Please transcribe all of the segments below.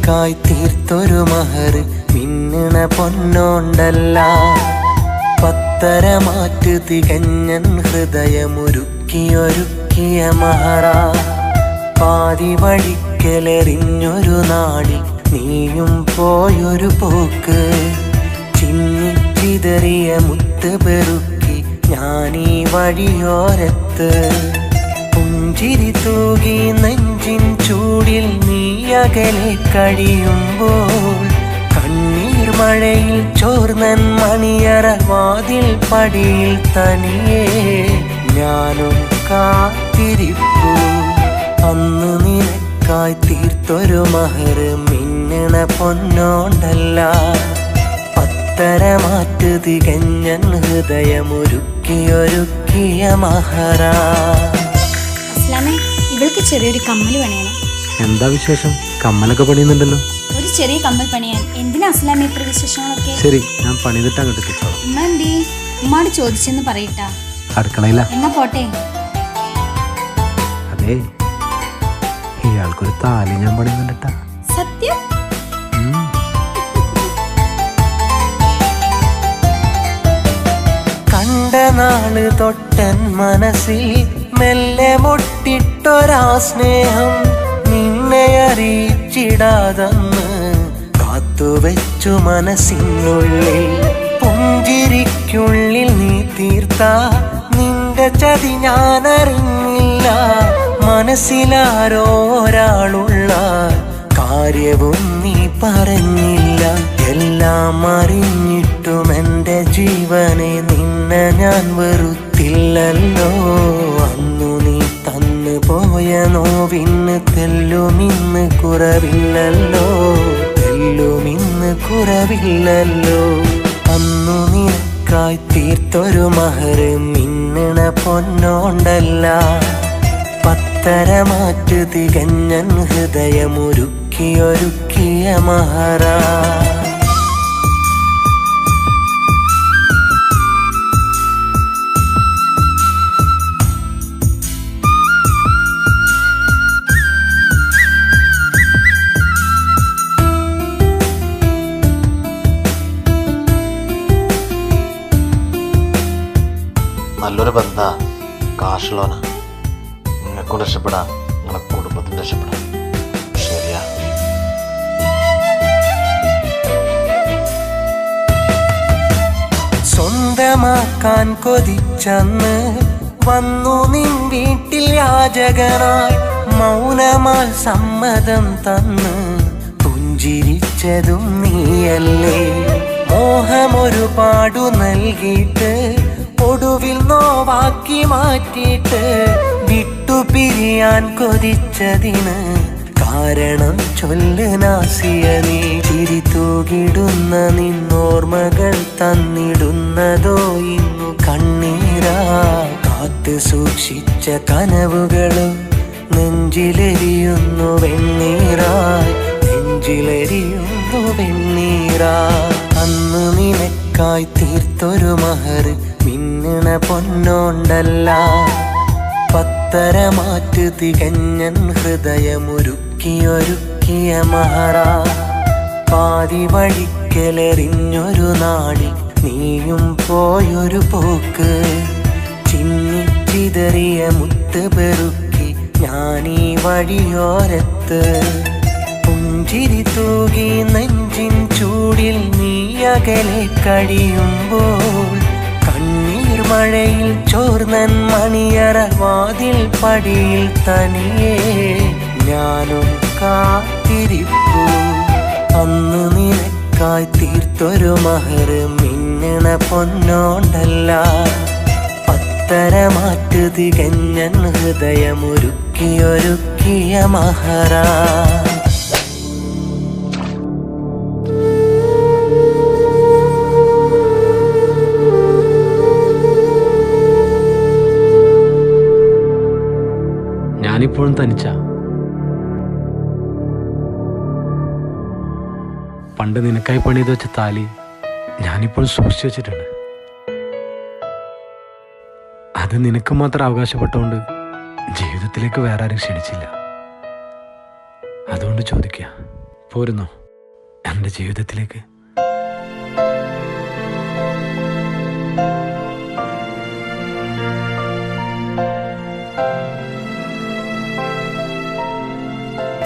നിനക്കായി തീർത്തൊരു മഹർ മിന്നണ പൊന്നോണ്ടല്ല. പത്തരമാറ്റ് തികഞ്ഞൻ ഹൃദയമൊരുക്കിയൊരുക്കിയ മഹറ. പാതി വഴിക്കലെറിഞ്ഞൊരു നാളിൽ നീയും പോയൊരു പോക്ക്. ചിന്നിച്ചിതറിയ മുത്ത് പെറുക്കി ഞാനീ വഴിയോരത്ത്. പുഞ്ചിരി തൂകി നെഞ്ചിൻ ചൂടിൽ നീ അകലെ കഴിയുമ്പോൾ കണ്ണീർ മഴയിൽ ചോർന്നൻ മണിയറ വാതിൽ പടിയിൽ തനിയെ ഞാനും കാത്തിരിപ്പു. അന്ന് നിനക്കായി തീർത്തൊരു മഹർ മിന്നണ പൊന്നോണ്ടല്ല. പത്തരമാറ്റ് തികഞ്ഞൻ ഹൃദയമൊരുക്കിയൊരുക്കിയ മഹറ. ഇവൾക്ക് ചെറിയൊരു കമ്മൽ പണിയണം. എന്താ വിശേഷം? കമ്മലൊക്കെ പണിയുന്നുണ്ടല്ലോ. ഒരു ചെറിയ കമ്മൽ പണിയാൻ എന്തിനാ അസ്ലാമി ഇത്ര വിശേഷങ്ങളൊക്കെ? ശരി, ഞാൻ പണിതിട്ട് അങ്ങോട്ട് എത്തിച്ചോളാം. ഉമ്മ എന്തേ? ഉമ്മാട് ചോദിച്ചെന്ന് പറയട്ടാ. അടുക്കളയില്ല. എന്നാ പോട്ടെ. അതെ, ഇയാൾക്കൊരു താലി ഞാൻ പണിയുന്നുണ്ടാ. സത്യം? കണ്ട നാള് തൊട്ടൻ മനസ്സിൽ മെല്ലെ മുട്ടിട്ടൊരാ സ്നേഹം. നിന്നെ അറിയിച്ചിടാതെന്ന് കാത്തുവെച്ചു മനസ്സിനുള്ളിൽ. പുഞ്ചിരിക്കുള്ളിൽ നീ തീർത്ത നിന്റെ ചതി ഞാനറിഞ്ഞില്ല. മനസ്സിലാരോ ഒരാളുള്ള കാര്യവും നീ പറഞ്ഞില്ല. എല്ലാം അറിഞ്ഞിട്ടും എൻ്റെ ജീവനെ നിന്നെ ഞാൻ വെറുത്തില്ലല്ലോ. അന്നു നീ തന്നു പോയ നോവിന്ന് തെല്ലുമിന്ന് കുറവില്ലല്ലോ. തെല്ലുമിന്ന് കുറവില്ലല്ലോ. അന്നു നിനക്കായി തീർത്തൊരു മഹർ മിന്നണ പൊന്നോണ്ടല്ല. പത്തരമാറ്റ് തികഞ്ഞൻ ഹൃദയമൊരുക്കിയൊരുക്കിയ മഹറ. നല്ലൊരു ബന്ധ കാശുള്ളവന. നിങ്ങൾക്കും രക്ഷപ്പെടാം, നിങ്ങളെ കുടുംബത്തിന് രക്ഷപ്പെടാം. ശരിയാ? സ്വന്തമാക്കാൻ കൊതിച്ചന്ന് വന്നു നിൻ വീട്ടിൽ യാചകനായി. മൗനമാൽ സമ്മതം തന്ന് പുഞ്ചിരിച്ചതും നീയല്ലേ. മോഹമൊരുപാടു നൽകിയിട്ട് ഒടുവിൽ നോവാക്കി മാറ്റിയിട്ട് വിട്ടുപിരിയാൻ കൊതിച്ചതിന് കാരണം ചൊല്ല് നാസിയ. നീ ചിരി തൂകിടുന്ന നിന്നോർമ്മകൾ തന്നിടുന്നതോ ഇന്നു കണ്ണീരാ. കാത്തു സൂക്ഷിച്ച കനവുകളും നെഞ്ചിലെരിയുന്നു വെണ്ണീറായി. നെഞ്ചിലെരിയുന്നു വെണ്ണീറാ. അന്ന് നിനക്കായി തീർത്തൊരു മഹർ മിന്നണ പൊന്നോണ്ടല്ല. പത്തരമാറ്റ് തികഞ്ഞൻ ഹൃദയമൊരുക്കിയൊരുക്കിയ മഹറ. പാതി വഴിക്കലെറിഞ്ഞൊരു നാളിൽ നീയും പോയൊരു പോക്ക്. ചിന്നിച്ചിതറിയ മുത്ത് പെറുക്കി ഞാനീ വഴിയോരത്ത്. പുഞ്ചിരി തൂകി നെഞ്ചിൻ ചൂടിൽ നീ അകലെ കഴിയുമ്പോൾ കണ്ണീർ മഴയിൽ ചോർന്നൻ മണിയറ വാതിൽ പടിയിൽ തനിയെ ഞാനും കാത്തിരിപ്പു. അന്ന് നിനക്കായി തീർത്തൊരു മഹർ മിന്നണ പൊന്നോണ്ടല്ല. പത്തരമാറ്റ് തികഞ്ഞൻ ഹൃദയമൊരുക്കിയൊരുക്കിയ മഹറ. ഞാനിപ്പോഴും തനിച്ച. പണ്ട് നിനക്കായി പണിത് വെച്ച താലി ഞാനിപ്പോഴും സൂക്ഷിച്ചു വെച്ചിട്ടുണ്ട്. അത് നിനക്ക് മാത്രം അവകാശപ്പെട്ടോണ്ട് ജീവിതത്തിലേക്ക് വേറെ ആരും ക്ഷണിച്ചില്ല. അതുകൊണ്ട് ചോദിക്കുക, പോരുന്നോ എൻ്റെ ജീവിതത്തിലേക്ക്?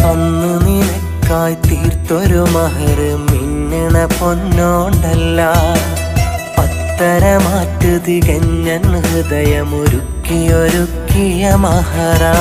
അന്ന് നിനക്കായി തീർത്തൊരു മഹർ മിന്നണ പൊന്നോണ്ടല്ല, പത്തരമാറ്റ് തികഞ്ഞൻ ഹൃദയമൊരുക്കിയൊരുക്കിയ മഹറാ.